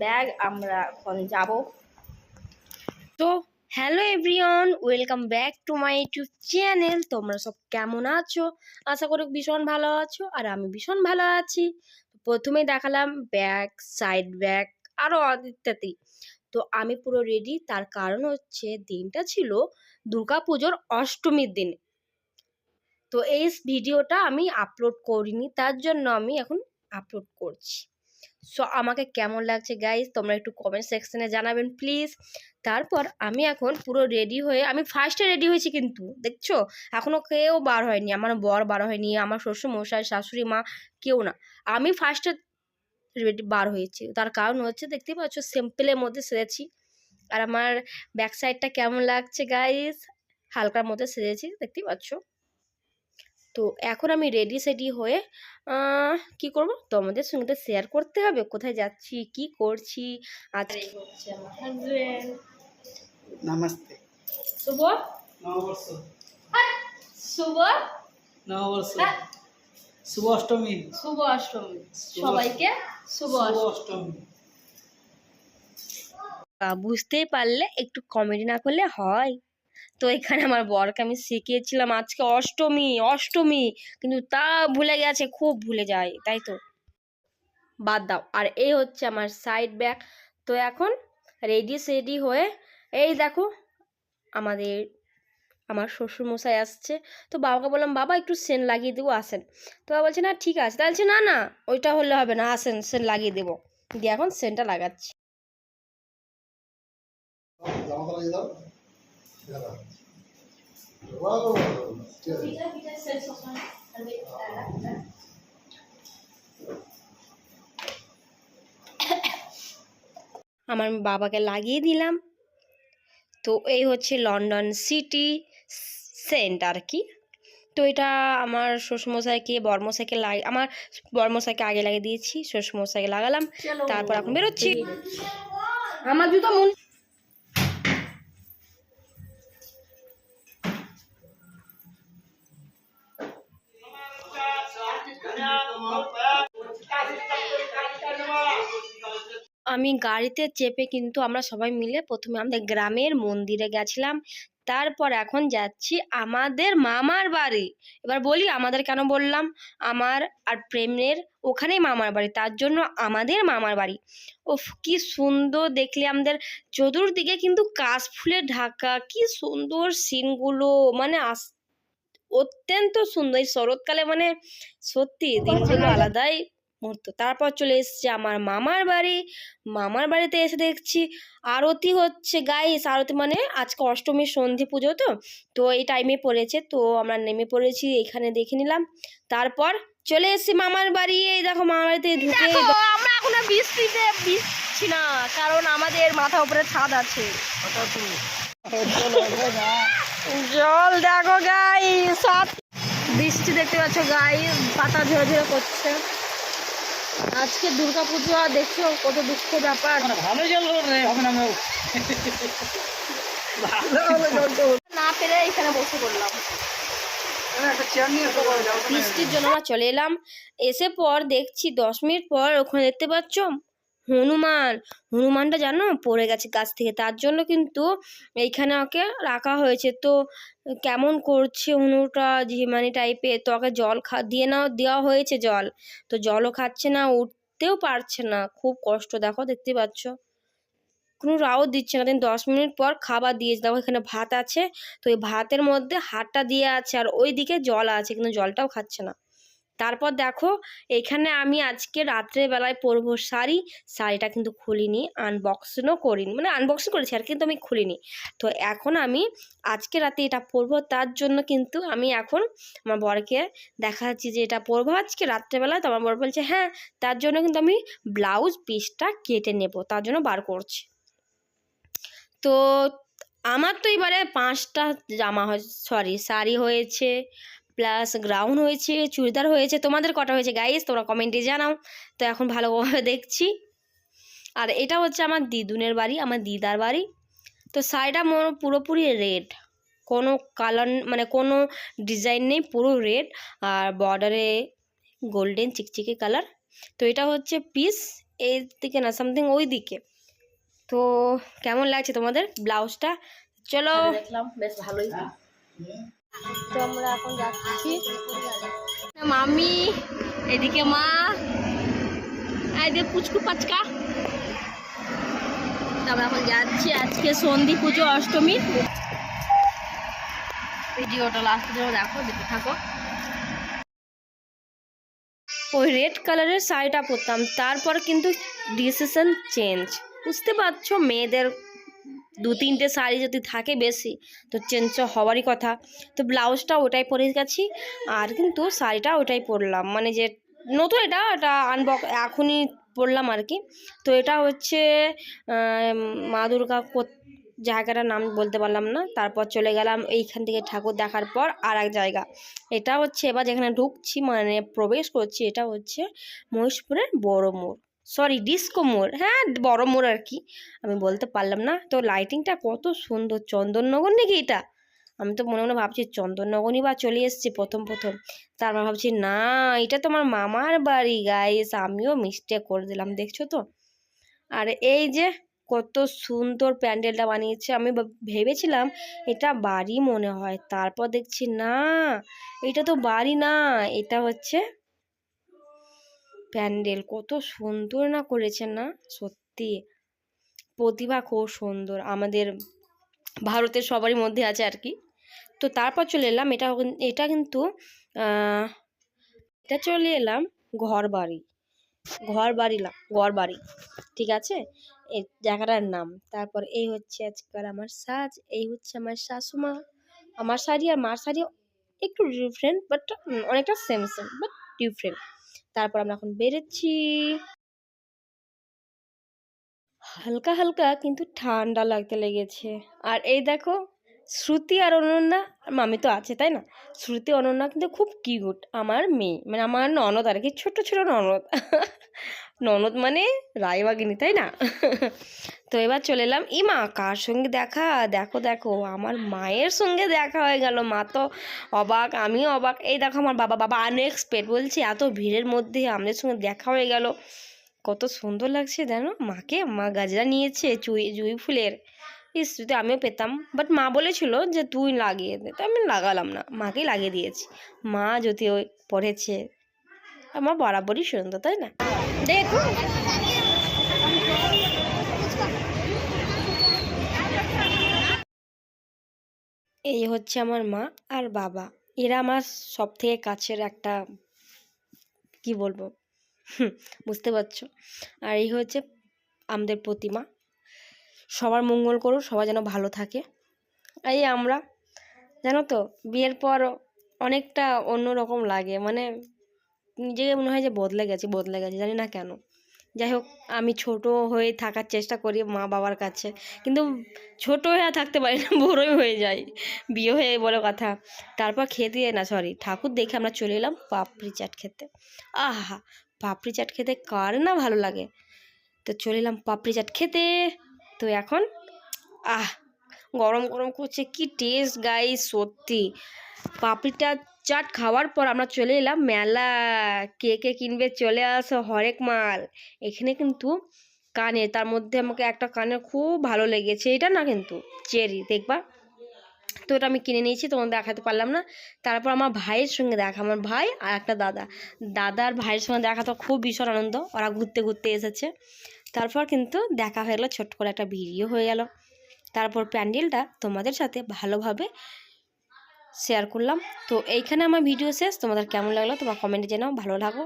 Bag আমরা এখন যাব। তো hello everyone, welcome back to my YouTube channel. তোমরা সব কেমন আছো? আশা করি ভীষণ ভালো আছো, আর আমি ভীষণ ভালো আছি। প্রথমেই দেখালাম ব্যাগ, সাইড ব্যাগ, আরও ইত্যাদি। তো আমি পুরো রেডি, তার কারণ হচ্ছে দিনটা ছিল দুর্গাপুজোর অষ্টমীর দিন। তো এই ভিডিওটা আমি আপলোড করিনি, তার জন্য আমি এখন আপলোড করছি। সো আমাকে কেমন লাগছে গাইজ তোমরা একটু কমেন্ট সেকশনে জানাবেন প্লিজ। তারপর আমি এখন পুরো রেডি হয়ে, আমি ফার্স্টে রেডি হয়েছি, কিন্তু দেখছো এখনও কেউ বার হয়নি, আমার বর বার হয়নি, আমার শ্বশুর মশাই, শাশুড়ি মা, কেউ না। আমি ফার্স্টে রেডি বার হয়েছি, তার কারণ হচ্ছে দেখতে পাচ্ছ সিম্পলের মধ্যে সেরেছি। আর আমার ব্যাক সাইডটা কেমন লাগছে গাইজ, হালকার মধ্যে সেরেছি, দেখতেই পাচ্ছ। তো এখন আমি রেডি সেডি হয়ে কি করব তোমাদের সঙ্গে তো শেয়ার করতে হবে, কোথায় যাচ্ছি, কি করছি। আজকে হচ্ছে আমার হাজবেন্ড। নমস্তে। শুভ নববর্ষ। শুভ নববর্ষ। শুভ অষ্টমী। শুভ অষ্টমী সবাইকে, শুভ অষ্টমী। বুঝতেই পারলে একটু কমেডি না করলে হয়? তো এখানে আমার বরকে আমি শিখিয়েছিলাম আজকে অষ্টমী অষ্টমী, কিন্তু তা ভুলে গেছে, খুব ভুলে যায়, তাই তো বাদ দাও। আর এই হচ্ছে আমার সাইড ব্যাগ। তো এখন রেডি সেডি হয়ে এই দেখো আমার শ্বশুরমশাই আসছে। তো বাবাকে বললাম বাবা একটু সেন্ট লাগিয়ে দেবো, আসেন। তো বাবা বলছে না ঠিক আছে, তাহলে না না ওইটা হলে হবে না, আসেন সেন্ট লাগিয়ে দেবো। দিয়ে এখন সেন্টটা লাগাচ্ছি। আমার বাবাকে লাগিয়ে দিলাম। তো এই হচ্ছে লন্ডন সিটি সেন্ট আর কি। তো এটা আমার শ্বশুরমশাইকে বরমশাইকে আমার বরমশাইকে আগে লাগিয়ে দিয়েছি, শ্বশুরমশাইকে লাগালাম, তারপর এখন বেরোচ্ছি। আমার জুতো মন আমি গাড়িতে চেপে কিন্তু আমরা সবাই মিলে প্রথমে আমাদের গ্রামের মন্দিরে গেছিলাম, তারপর এখন যাচ্ছি আমাদের মামার বাড়ি। এবার বলি আমাদের কেন বললাম, আমার আর প্রেমের ওখানেই মামার বাড়ি, তার জন্য আমাদের মামার বাড়ি। ওফ কি সুন্দর দেখলে, আমাদের চতুর্দিকে কিন্তু কাশফুলে ঢাকা, কি সুন্দর সিনগুলো, মানে অত্যন্ত সুন্দর এই শরৎকালে, মানে সত্যি দিনগুলো আলাদাই মুহূর্ত। তারপর চলে এসেছি আমার মামার বাড়ি। মামার বাড়িতে এসে দেখছি আরতি হচ্ছে গাইস, আরতি মানে আজকে অষ্টমীর সন্ধি পুজো, তো এই টাইমে পড়েছে, তো আমরা নেমে পড়েছি এখানে, দেখে নিলাম। তারপর চলে এসেছি মামার বাড়ি। এই দেখো মামার বাড়িতে ঢুকে আমরা এখন বৃষ্টিতে ভিজছি না, কারণ আমাদের মাথার উপরে ছাদ আছে। জল দেখো গাইস, বৃষ্টি দেখতে পাচ্ছ গাইস, পাতা ঝরে ঝরে করছে। আজকে দুর্গাপুজো, আর দেখছো কত দুঃখ ব্যাপার। ভালো জল হবে না, না পেরে এখানে বসে পড়লাম। বৃষ্টির জন্য আমরা চলে এলাম। এসে পর দেখছি 10 মিনিট পর ওখানে দেখতে পাচ্ছ হনুমানটা জানো পড়ে গেছে গাছ থেকে, তার জন্য কিন্তু এইখানে ওকে রাখা হয়েছে। তো কেমন করছে হনুটা ঝিমানি টাইপের, তো ওকে জল দেওয়া হয়েছে জল, তো জলও খাচ্ছে না, উঠতেও পারছে না, খুব কষ্ট। দেখো দেখতে পাচ্ছ কোনো রাও দিচ্ছে না। 10 মিনিট পর খাবার দিয়েছে, দেখো এখানে ভাত আছে, তো এই ভাতের মধ্যে হাতটা দিয়ে আছে, আর ওই দিকে জল আছে, কিন্তু জলটাও খাচ্ছে না। তারপর দেখো এখানে আমি আজকে রাত্রে বেলায় পরবো শাড়িটা কিন্তু খুলিনি, আনবক্সিংও করিনি, মানে আনবক্সিং করেছি আর কিন্তু আমি খুলিনি। তো এখন আমি আজকে রাতে এটা পরবো, তার জন্য কিন্তু আমি এখন আমার বরকে দেখাচ্ছি যে এটা পরবো আজকে রাত্রেবেলায়। তো আমার বর বলছে হ্যাঁ, তার জন্য কিন্তু আমি ব্লাউজ পিসটা কেটে নেব, তার জন্য বার করছি। তো আমার তো এবারে 5টা জামা শাড়ি হয়েছে, প্লাস গাউন হয়েছে, চুড়িদার হয়েছে। তোমাদের কটা হয়েছে গাইস তোমরা কমেন্টে জানাও। তো এখন ভালোভাবে দেখছি। আর এটা হচ্ছে আমার দিদুনের বাড়ি, আমার দিদার বাড়ি। তো শাড়িটা পুরোপুরি রেড, কোনো কালার মানে কোনো ডিজাইন নেই, পুরো রেড, আর বর্ডারে গোল্ডেন চিকচিকে কালার। তো এটা হচ্ছে পিস, এই দিকে না, সামথিং ওই দিকে। তো কেমন লাগছে তোমাদের ব্লাউজটা? চলো, দেখলাম বেশ ভালোই। তো আমরা এখন যাচ্ছি, মামি এদিকে, মা এদিকে পুচকু পাচকা। তো আমরা এখন যাচ্ছি, আজকে সন্ধি পুজো, অষ্টমী। ভিডিওটা লাস্ট পর্যন্ত দেখো, দেখতে থাকো। ওই রেড কালারের শাড়িটা পরতাম, তারপর কিন্তু ডিসিশন চেঞ্জ। বুঝতে পারছো, মেয়েদের 2-3টে শাড়ি যদি থাকে বেশি তো চেঞ্জ হওয়ারই কথা। তো ব্লাউজটা ওটাই পরে গেছি, আর কিন্তু শাড়িটা ওটাই পরলাম, মানে যে নতুন এটা আনবক্স এখনই পরলাম আর কি। তো এটা হচ্ছে মা দুর্গা জায়গাটার নাম বলতে পারলাম না। তারপর চলে গেলাম এইখান থেকে ঠাকুর দেখার পর আর এক জায়গা। এটা হচ্ছে এবার যেখানে ঢুকছি, মানে প্রবেশ করছি, এটা হচ্ছে মহেশপুরের বড় মোড়, সরি ডিস্কো মোড়, হ্যাঁ বড় মোড় আর কি, আমি বলতে পারলাম না। তো লাইটিংটা কত সুন্দর, চন্দননগর নাকি এটা? আমি তো মনে মনে ভাবছি চন্দননগরই বা চলে এসেছি প্রথম। তারপর ভাবছি না, এটা তো আমার মামার বাড়ি গাইস, আমিও মিস্টেক করে দিলাম, দেখছো তো। আর এই যে কত সুন্দর প্যান্ডেলটা বানিয়েছে, আমি ভেবেছিলাম এটা বাড়ি মনে হয়, তারপর দেখছি না, এটা তো বাড়ি না, এটা হচ্ছে প্যান্ডেল। কত সুন্দর না করেছে না, সত্যি প্রতিভা খুব সুন্দর, আমাদের ভারতের সবারই মধ্যে আছে আর কি। তো তারপর চলে এলাম, এটা কিন্তু এটা চলে এলাম ঘর বাড়ি, ঠিক আছে, এই জায়গাটার নাম। তারপর এই হচ্ছে আজকাল আমার সাজ, এই হচ্ছে আমার শাশুমা। আমার শাড়ি আর মার শাড়ি একটু ডিফারেন্ট, বাট অনেকটা সেম বাট ডিফারেন্ট। তারপর আমরা এখন বেরোচ্ছি, হালকা হালকা কিন্তু ঠান্ডা লাগতে লেগেছে। আর এই দেখো শ্রুতি আর অনন্যা, মামি তো আছে তাই না, শ্রুতি অনন্যা কিন্তু খুব কিউট, আমার মেয়ে, মানে আমার ননদ আর কি, ছোট ছোট ননদ। ননদ মানে রায়বাগিনী তাই না। তো এবার চলে এলাম, মা কার সঙ্গে দেখা, দেখো আমার মায়ের সঙ্গে দেখা হয়ে গেল। মা তো অবাক, আমিও অবাক। এই দেখো আমার বাবা আনএক্সপেক্ট বলছি, এত ভিড়ের মধ্যে আমাদের সঙ্গে দেখা হয়ে গেল, কত সুন্দর লাগছে জানো মাকে। মা গাজরা নিয়েছে জুঁই ফুলের, যদি আমিও পেতাম, বাট মা বলেছিল যে তুই লাগিয়ে দে, তো আমি লাগালাম না, মাকেই লাগিয়ে দিয়েছি। মা যদি ওই পড়েছে, আমার বরাবরই সুন্দর তাই না। দেখো এই হচ্ছে আমার মা আর বাবা, এরা আমার সব থেকে কাছের একটা, কি বলবো, বুঝতে পারছো। আর এই হচ্ছে আমাদের প্রতিমা, সবার মঙ্গল করুক, সবাই যেন ভালো থাকে। এই আমরা জানো তো বিয়ের পর অনেকটা অন্যরকম লাগে, মানে নিজেকে মনে হয় যে বদলে গেছি, জানি না কেন। যাই হোক, আমি ছোট হয়ে থাকার চেষ্টা করি মা বাবার কাছে, কিন্তু ছোট হয়ে আর থাকতে পারি না, বড়ই হয়ে যাই, বিয়ে হয়ে বড় কথা। তারপর ঠাকুর দেখে আমরা চলে এলাম পাপড়ি চাট খেতে। আহা, পাপড়ি চাট খেতে কার না ভালো লাগে। তো চলে এলাম পাপড়ি চাট খেতে। তো এখন গরম গরম করছে, কি টেস্ট গাইস, সত্যি। পাপড়িটা চাট খাওয়ার পর আমরা চলে এলাম মেলা, কে কে কিনবে চলে আসো, হরেক মাল এখানে কিন্তু। কানের, তার মধ্যে আমাকে একটা কানের খুব ভালো লেগেছে, এটা না কিন্তু চেরি, দেখবা। তো এটা আমি কিনে নিয়েছি, তোমাদের দেখাতে পারলাম না। তারপর আমার ভাইয়ের সঙ্গে দেখা, আমার ভাই আর একটা দাদার ভাইয়ের সঙ্গে দেখা তো খুব ভীষণ আনন্দ, ওরা ঘুরতে এসেছে। তারপর কিন্তু দেখা হয়ে গেলো, ছোট্ট করে একটা ভিডিও হয়ে গেল। তারপর প্যান্ডেলটা তোমাদের সাথে ভালোভাবে শেয়ার করলাম। তো এইখানে আমার ভিডিও শেষ, তোমাদের কেমন লাগলো তোমার কমেন্টে জানাও, ভালো লাগো।